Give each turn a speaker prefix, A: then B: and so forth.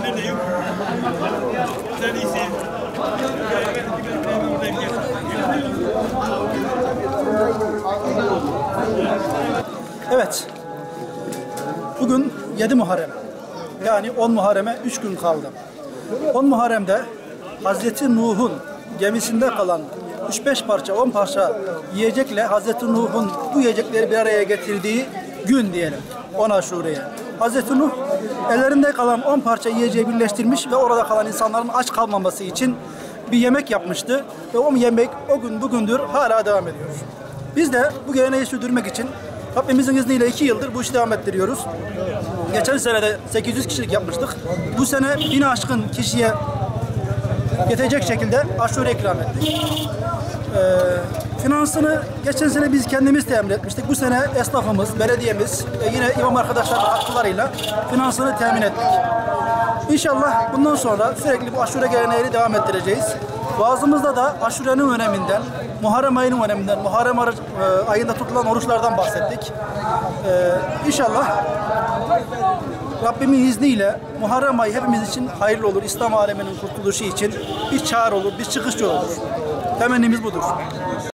A: Neredeyim? Sen iyisin.
B: Evet. Bugün 7 Muharrem. Yani 10 Muharrem'e 3 gün kaldı. 10 Muharrem'de Hazreti Nuh'un gemisinde kalan 3-5 parça, 10 parça yiyecekle Hazreti Nuh'un bu yiyecekleri bir araya getirdiği gün diyelim. 10 Aşure'ye. Hazreti Nuh ellerinde kalan 10 parça yiyeceği birleştirmiş ve orada kalan insanların aç kalmaması için bir yemek yapmıştı. Ve o yemek o gün bugündür hala devam ediyor. Biz de bu geleneği sürdürmek için Rabbimizin izniyle 2 yıldır bu işi devam ettiriyoruz. Geçen sene de 800 kişilik yapmıştık. Bu sene 1000'i aşkın kişiye yetecek şekilde aşure ikram ettik. Finansını geçen sene biz kendimiz temin etmiştik. Bu sene esnafımız, belediyemiz ve yine imam arkadaşlarımın katkılarıyla finansını temin ettik. İnşallah bundan sonra sürekli bu aşure geleneğini devam ettireceğiz. Vaazımızda da aşurenin öneminden, Muharrem ayının öneminden, Muharrem ayında tutulan oruçlardan bahsettik. İnşallah Rabbimin izniyle Muharrem ayı hepimiz için hayırlı olur. İslam aleminin kurtuluşu için bir çağrı olur, bir çıkış yolu olur. Temennimiz budur.